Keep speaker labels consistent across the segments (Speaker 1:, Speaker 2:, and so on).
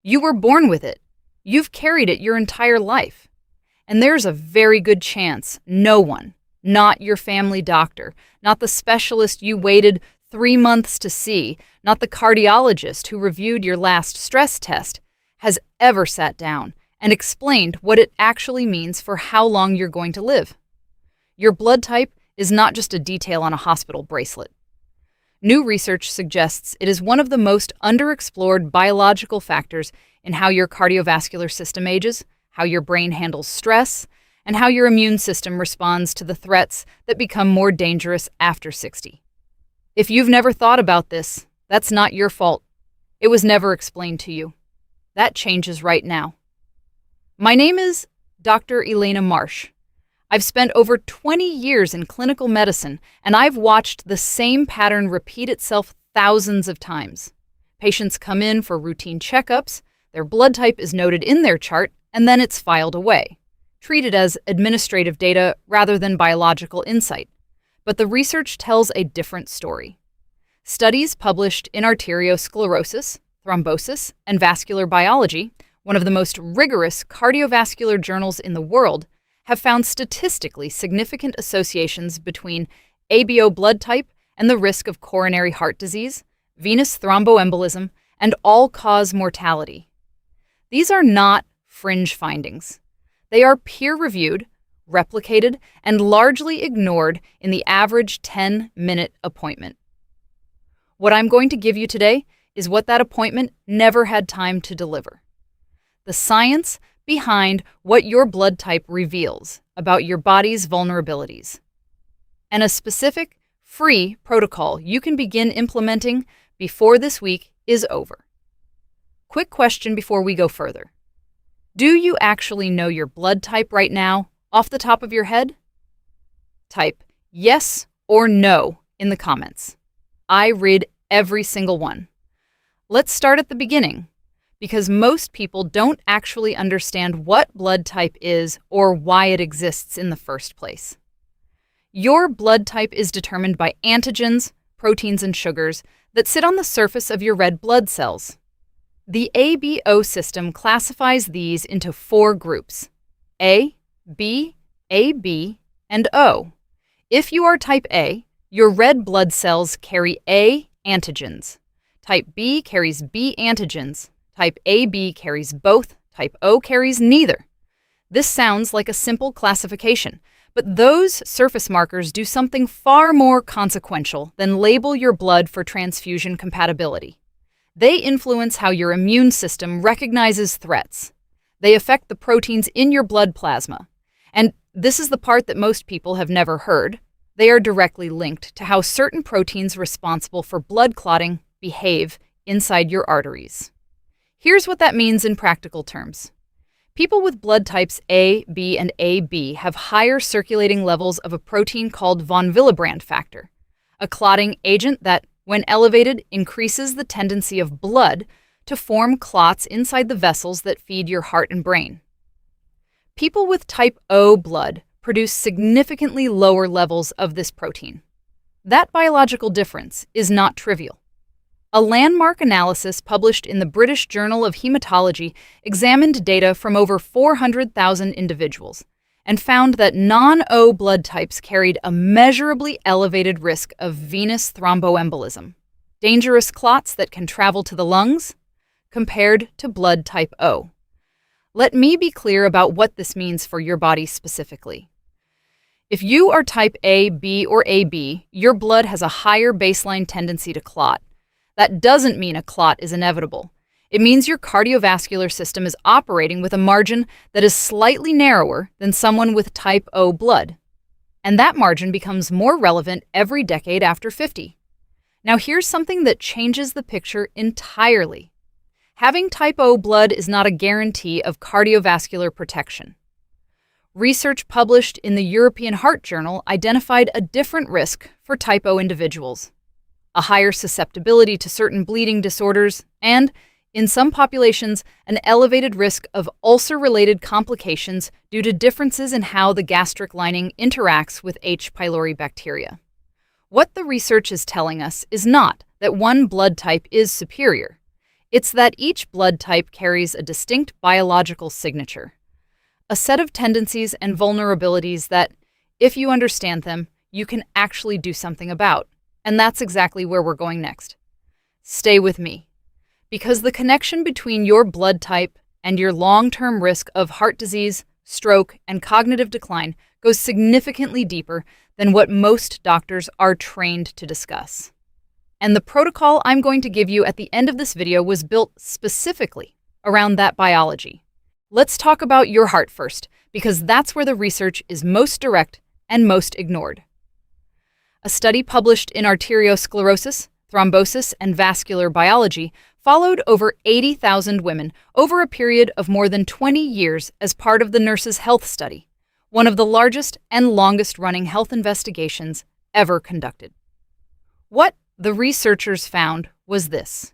Speaker 1: You were born with it. You've carried it your entire life. And there's a very good chance no one, not your family doctor, not the specialist you waited 3 months to see, not the cardiologist who reviewed your last stress test, has ever sat down and explained what it actually means for how long you're going to live. Your blood type is not just a detail on a hospital bracelet. New research suggests it is one of the most underexplored biological factors in how your cardiovascular system ages, how your brain handles stress, and how your immune system responds to the threats that become more dangerous after 60. If you've never thought about this, that's not your fault. It was never explained to you. That changes right now. My name is Dr. Elena Marsh. I've spent over 20 years in clinical medicine, and I've watched the same pattern repeat itself thousands of times. Patients come in for routine checkups, their blood type is noted in their chart, and then it's filed away, treated as administrative data rather than biological insight. But the research tells a different story. Studies published in arteriosclerosis, thrombosis, and vascular biology, one of the most rigorous cardiovascular journals in the world, have found statistically significant associations between ABO blood type and the risk of coronary heart disease, venous thromboembolism, and all-cause mortality. These are not fringe findings. They are peer-reviewed, replicated, and largely ignored in the average 10-minute appointment. What I'm going to give you today is what that appointment never had time to deliver. The science behind what your blood type reveals about your body's vulnerabilities, and a specific, free protocol you can begin implementing before this week is over. Quick question before we go further. Do you actually know your blood type right now, off the top of your head? Type yes or no in the comments. I read every single one. Let's start at the beginning, because most people don't actually understand what blood type is or why it exists in the first place. Your blood type is determined by antigens, proteins, and sugars that sit on the surface of your red blood cells. The ABO system classifies these into 4 groups: A, B, AB, and O. If you are type A, your red blood cells carry A antigens. Type B carries B antigens. Type AB carries both. Type O carries neither. This sounds like a simple classification, but those surface markers do something far more consequential than label your blood for transfusion compatibility. They influence how your immune system recognizes threats. They affect the proteins in your blood plasma. And this is the part that most people have never heard. They are directly linked to how certain proteins responsible for blood clotting behave inside your arteries. Here's what that means in practical terms. People with blood types A, B, and AB have higher circulating levels of a protein called von Willebrand factor, a clotting agent that, when elevated, increases the tendency of blood to form clots inside the vessels that feed your heart and brain. People with type O blood produce significantly lower levels of this protein. That biological difference is not trivial. A landmark analysis published in the British Journal of Hematology examined data from over 400,000 individuals and found that non-O blood types carried a measurably elevated risk of venous thromboembolism, dangerous clots that can travel to the lungs, compared to blood type O. Let me be clear about what this means for your body specifically. If you are type A, B, or AB, your blood has a higher baseline tendency to clot. That doesn't mean a clot is inevitable. It means your cardiovascular system is operating with a margin that is slightly narrower than someone with type O blood. And that margin becomes more relevant every decade after 50. Now here's something that changes the picture entirely. Having type O blood is not a guarantee of cardiovascular protection. Research published in the European Heart Journal identified a different risk for type O individuals, a higher susceptibility to certain bleeding disorders, and, in some populations, an elevated risk of ulcer-related complications due to differences in how the gastric lining interacts with H. pylori bacteria. What the research is telling us is not that one blood type is superior. It's that each blood type carries a distinct biological signature, a set of tendencies and vulnerabilities that, if you understand them, you can actually do something about. And that's exactly where we're going next. Stay with me, because the connection between your blood type and your long-term risk of heart disease, stroke, and cognitive decline goes significantly deeper than what most doctors are trained to discuss. And the protocol I'm going to give you at the end of this video was built specifically around that biology. Let's talk about your heart first, because that's where the research is most direct and most ignored. A study published in Arteriosclerosis, Thrombosis, and Vascular Biology followed over 80,000 women over a period of more than 20 years as part of the Nurses' Health Study, one of the largest and longest-running health investigations ever conducted. What the researchers found was this: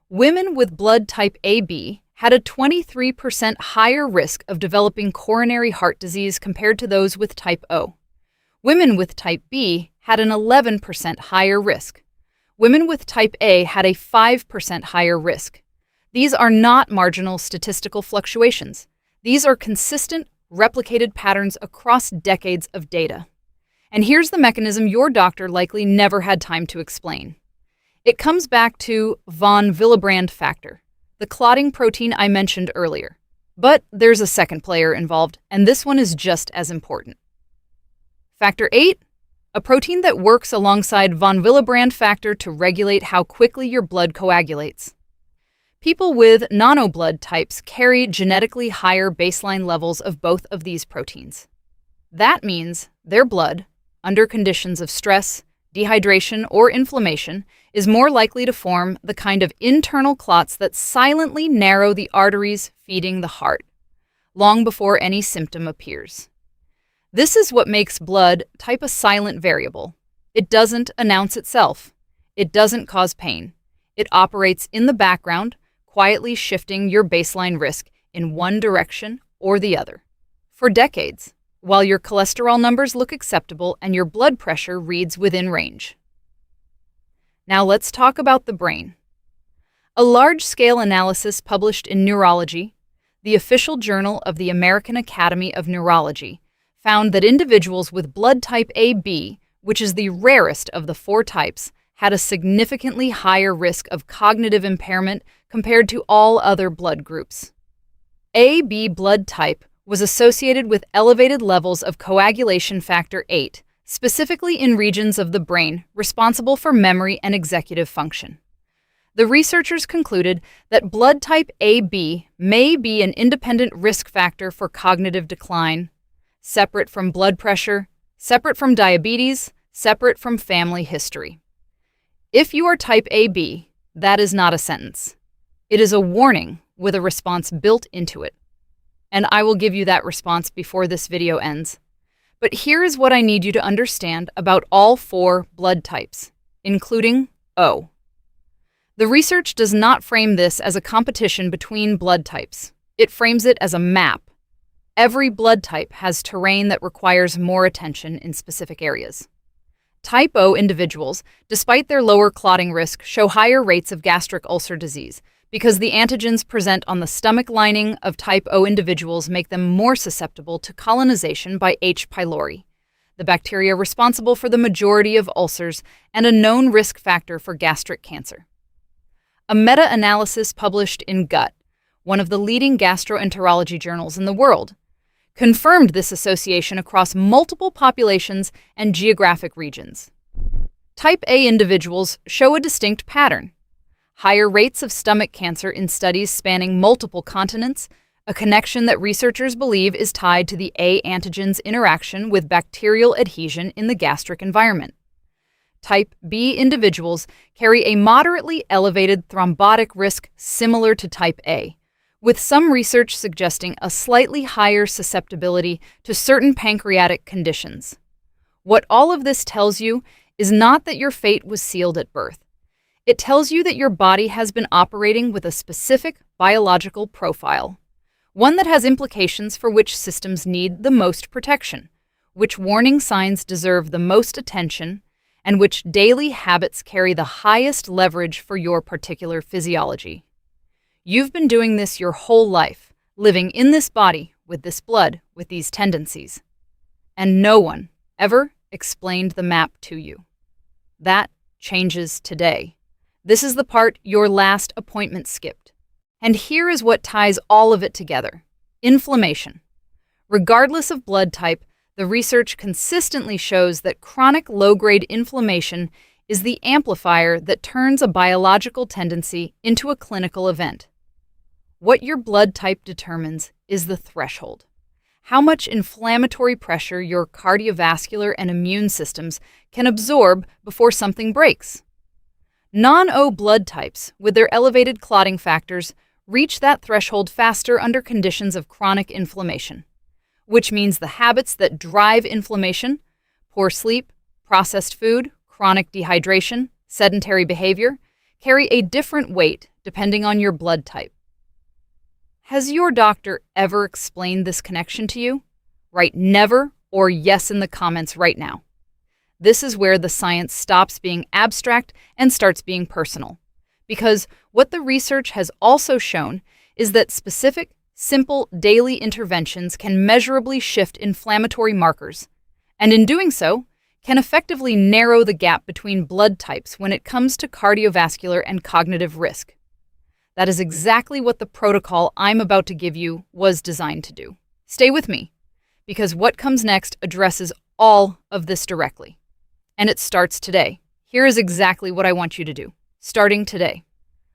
Speaker 1: women with blood type AB had a 23% higher risk of developing coronary heart disease compared to those with type O. Women with type B had an 11% higher risk. Women with type A had a 5% higher risk. These are not marginal statistical fluctuations. These are consistent, replicated patterns across decades of data. And here's the mechanism your doctor likely never had time to explain. It comes back to von Willebrand factor, the clotting protein I mentioned earlier. But there's a second player involved, and this one is just as important. Factor 8, a protein that works alongside von Willebrand factor to regulate how quickly your blood coagulates. People with nano-blood types carry genetically higher baseline levels of both of these proteins. That means their blood, under conditions of stress, dehydration, or inflammation, is more likely to form the kind of internal clots that silently narrow the arteries feeding the heart, long before any symptom appears. This is what makes blood type a silent variable. It doesn't announce itself. It doesn't cause pain. It operates in the background, quietly shifting your baseline risk in one direction or the other. For decades, while your cholesterol numbers look acceptable and your blood pressure reads within range. Now let's talk about the brain. A large-scale analysis published in Neurology, the official journal of the American Academy of Neurology, found that individuals with blood type AB, which is the rarest of the 4 types, had a significantly higher risk of cognitive impairment compared to all other blood groups. AB blood type was associated with elevated levels of coagulation factor 8, specifically in regions of the brain responsible for memory and executive function. The researchers concluded that blood type AB may be an independent risk factor for cognitive decline, separate from blood pressure, separate from diabetes, separate from family history. If you are type AB, that is not a sentence. It is a warning with a response built into it. And I will give you that response before this video ends. But here is what I need you to understand about all 4 blood types, including O. The research does not frame this as a competition between blood types. It frames it as a map. Every blood type has terrain that requires more attention in specific areas. Type O individuals, despite their lower clotting risk, show higher rates of gastric ulcer disease because the antigens present on the stomach lining of type O individuals make them more susceptible to colonization by H. pylori, the bacteria responsible for the majority of ulcers and a known risk factor for gastric cancer. A meta-analysis published in Gut, one of the leading gastroenterology journals in the world, confirmed this association across multiple populations and geographic regions. Type A individuals show a distinct pattern: higher rates of stomach cancer in studies spanning multiple continents, a connection that researchers believe is tied to the A antigen's interaction with bacterial adhesion in the gastric environment. Type B individuals carry a moderately elevated thrombotic risk similar to type A, with some research suggesting a slightly higher susceptibility to certain pancreatic conditions. What all of this tells you is not that your fate was sealed at birth. It tells you that your body has been operating with a specific biological profile, one that has implications for which systems need the most protection, which warning signs deserve the most attention, and which daily habits carry the highest leverage for your particular physiology. You've been doing this your whole life, living in this body, with this blood, with these tendencies. And no one ever explained the map to you. That changes today. This is the part your last appointment skipped. And here is what ties all of it together. Inflammation. Regardless of blood type, the research consistently shows that chronic low-grade inflammation is the amplifier that turns a biological tendency into a clinical event. What your blood type determines is the threshold. How much inflammatory pressure your cardiovascular and immune systems can absorb before something breaks. Non-O blood types, with their elevated clotting factors, reach that threshold faster under conditions of chronic inflammation, which means the habits that drive inflammation, poor sleep, processed food, chronic dehydration, sedentary behavior, carry a different weight depending on your blood type. Has your doctor ever explained this connection to you? Write never or yes in the comments right now. This is where the science stops being abstract and starts being personal. Because what the research has also shown is that specific, simple daily interventions can measurably shift inflammatory markers, and in doing so, can effectively narrow the gap between blood types when it comes to cardiovascular and cognitive risk. That is exactly what the protocol I'm about to give you was designed to do. Stay with me, because what comes next addresses all of this directly. And it starts today. Here is exactly what I want you to do, starting today.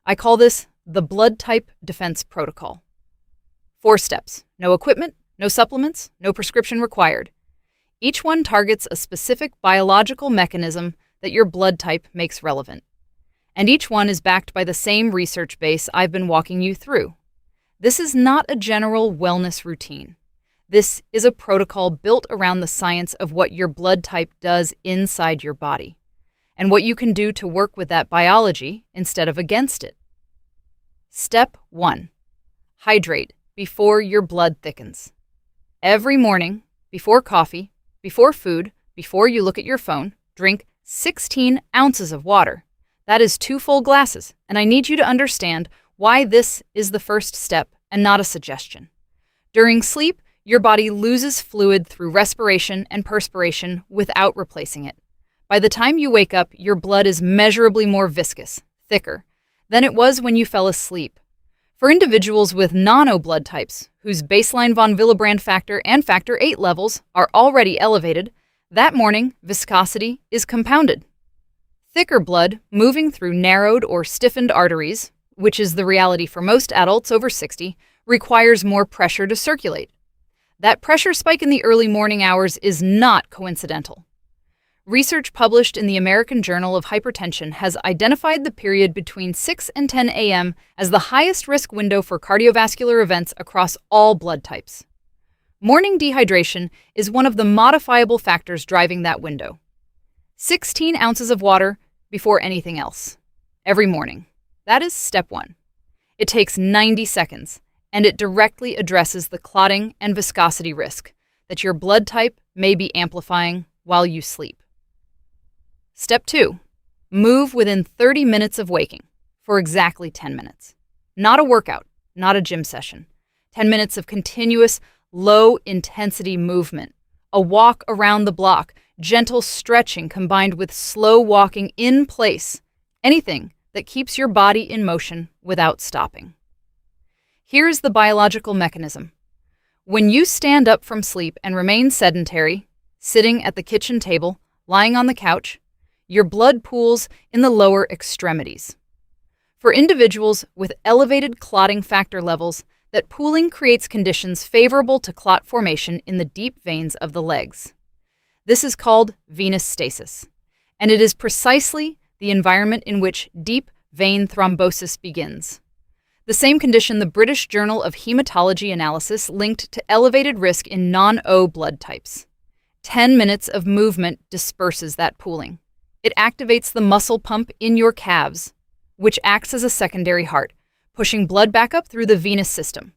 Speaker 1: I call this the Blood Type Defense Protocol. 4 steps. No equipment, no supplements, no prescription required. Each one targets a specific biological mechanism that your blood type makes relevant. And each one is backed by the same research base I've been walking you through. This is not a general wellness routine. This is a protocol built around the science of what your blood type does inside your body, and what you can do to work with that biology instead of against it. Step 1. Hydrate before your blood thickens. Every morning, before coffee, before food, before you look at your phone, drink 16 ounces of water. That is 2 full glasses, and I need you to understand why this is the first step and not a suggestion. During sleep, your body loses fluid through respiration and perspiration without replacing it. By the time you wake up, your blood is measurably more viscous, thicker, than it was when you fell asleep. For individuals with non-O blood types, whose baseline von Willebrand factor and factor VIII levels are already elevated, that morning viscosity is compounded. Thicker blood moving through narrowed or stiffened arteries, which is the reality for most adults over 60, requires more pressure to circulate. That pressure spike in the early morning hours is not coincidental. Research published in the American Journal of Hypertension has identified the period between 6 and 10 a.m. as the highest risk window for cardiovascular events across all blood types. Morning dehydration is one of the modifiable factors driving that window. 16 ounces of water before anything else, every morning. That is step 1. It takes 90 seconds, and it directly addresses the clotting and viscosity risk that your blood type may be amplifying while you sleep. Step 2. Move within 30 minutes of waking for exactly 10 minutes. Not a workout, not a gym session. 10 minutes of continuous, low-intensity movement. A walk around the block, gentle stretching combined with slow walking in place. Anything that keeps your body in motion without stopping. Here's the biological mechanism. When you stand up from sleep and remain sedentary, sitting at the kitchen table, lying on the couch, your blood pools in the lower extremities. For individuals with elevated clotting factor levels, that pooling creates conditions favorable to clot formation in the deep veins of the legs. This is called venous stasis, and it is precisely the environment in which deep vein thrombosis begins. The same condition the British Journal of Hematology Analysis linked to elevated risk in non-O blood types. 10 minutes of movement disperses that pooling. It activates the muscle pump in your calves, which acts as a secondary heart, pushing blood back up through the venous system.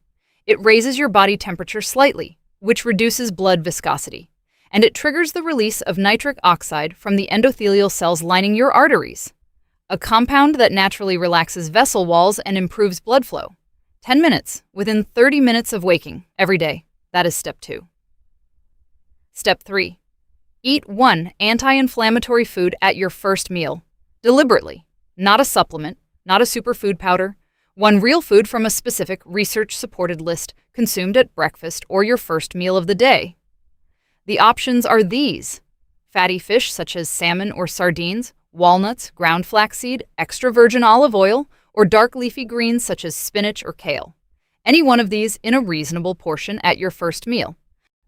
Speaker 1: It raises your body temperature slightly, which reduces blood viscosity, and it triggers the release of nitric oxide from the endothelial cells lining your arteries, a compound that naturally relaxes vessel walls and improves blood flow. 10 minutes within 30 minutes of waking every day. That is step 2. Step 3. Eat one anti-inflammatory food at your first meal, deliberately, not a supplement, not a superfood powder, one real food from a specific research-supported list consumed at breakfast or your first meal of the day. The options are these: fatty fish such as salmon or sardines, walnuts, ground flaxseed, extra virgin olive oil, or dark leafy greens such as spinach or kale. Any one of these in a reasonable portion at your first meal.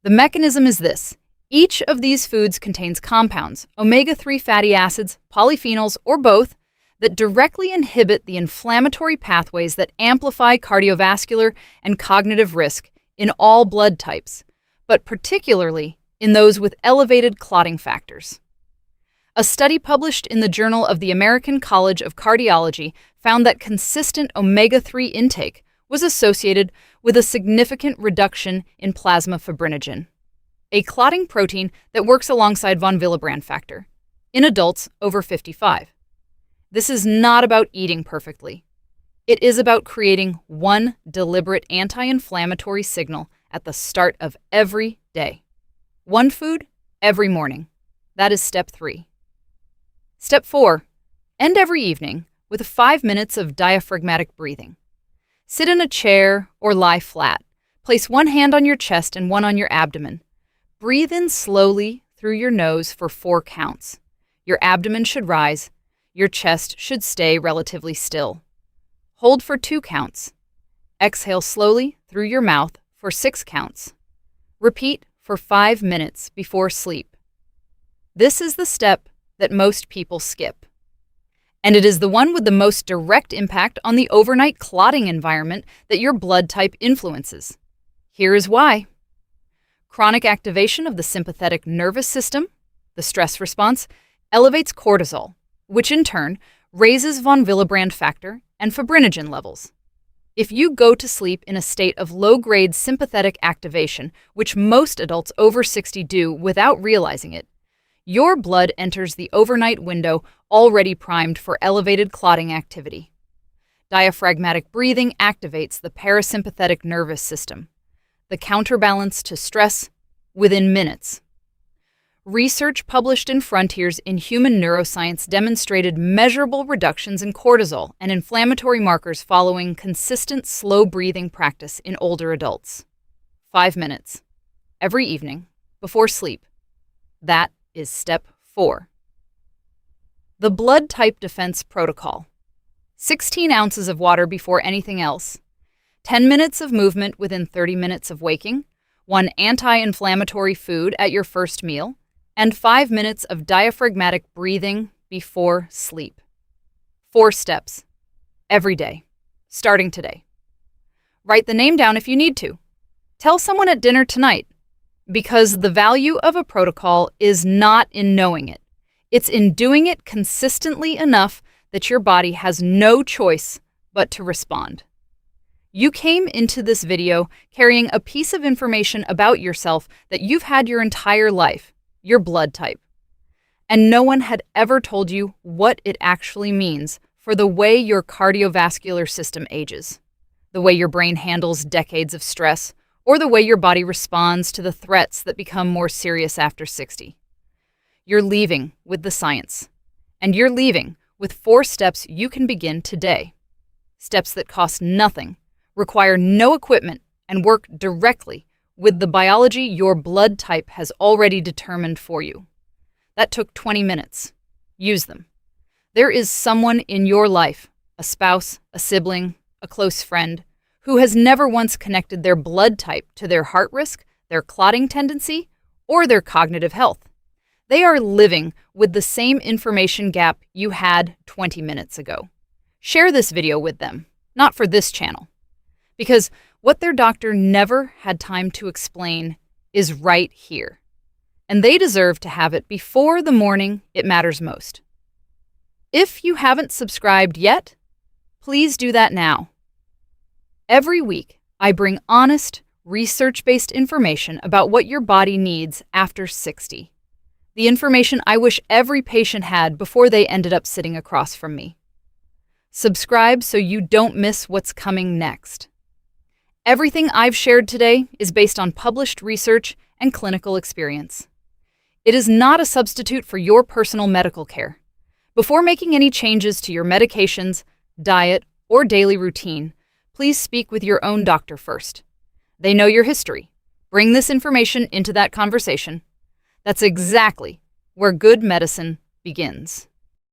Speaker 1: The mechanism is this: each of these foods contains compounds, omega-3 fatty acids, polyphenols, or both, that directly inhibit the inflammatory pathways that amplify cardiovascular and cognitive risk in all blood types, but particularly in those with elevated clotting factors. A study published in the Journal of the American College of Cardiology found that consistent omega-3 intake was associated with a significant reduction in plasma fibrinogen, a clotting protein that works alongside von Willebrand factor, in adults over 55. This is not about eating perfectly. It is about creating one deliberate anti-inflammatory signal at the start of every day. One food every morning. That is step 3. Step 4. End every evening with 5 minutes of diaphragmatic breathing. Sit in a chair or lie flat. Place one hand on your chest and one on your abdomen. Breathe in slowly through your nose for 4 counts. Your abdomen should rise. Your chest should stay relatively still. Hold for 2 counts. Exhale slowly through your mouth for 6 counts. Repeat for 5 minutes before sleep. This is the step that most people skip. And it is the one with the most direct impact on the overnight clotting environment that your blood type influences. Here is why. Chronic activation of the sympathetic nervous system, the stress response, elevates cortisol, which in turn raises von Willebrand factor and fibrinogen levels. If you go to sleep in a state of low-grade sympathetic activation, which most adults over 60 do without realizing it, your blood enters the overnight window already primed for elevated clotting activity. Diaphragmatic breathing activates the parasympathetic nervous system, the counterbalance to stress, within minutes. Research published in Frontiers in Human Neuroscience demonstrated measurable reductions in cortisol and inflammatory markers following consistent slow breathing practice in older adults. 5 minutes. Every evening, before sleep. That is step 4. The blood type defense protocol. 16 ounces of water before anything else. 10 minutes of movement within 30 minutes of waking. 1 anti-inflammatory food at your first meal. And 5 minutes of diaphragmatic breathing before sleep. 4 steps. Every day. Starting today. Write the name down if you need to. Tell someone at dinner tonight. Because the value of a protocol is not in knowing it. It's in doing it consistently enough that your body has no choice but to respond. You came into this video carrying a piece of information about yourself that you've had your entire life, your blood type. And no one had ever told you what it actually means for the way your cardiovascular system ages, the way your brain handles decades of stress, or the way your body responds to the threats that become more serious after 60. You're leaving with the science, and you're leaving with 4 steps you can begin today. Steps that cost nothing, require no equipment, and work directly with the biology your blood type has already determined for you. That took 20 minutes. Use them. There is someone in your life, a spouse, a sibling, a close friend, who has never once connected their blood type to their heart risk, their clotting tendency, or their cognitive health. They are living with the same information gap you had 20 minutes ago. Share this video with them, not for this channel, because what their doctor never had time to explain is right here, and they deserve to have it before the morning it matters most. If you haven't subscribed yet, please do that now. Every week, I bring honest, research-based information about what your body needs after 60. The information I wish every patient had before they ended up sitting across from me. Subscribe so you don't miss what's coming next. Everything I've shared today is based on published research and clinical experience. It is not a substitute for your personal medical care. Before making any changes to your medications, diet, or daily routine, please speak with your own doctor first. They know your history. Bring this information into that conversation. That's exactly where good medicine begins.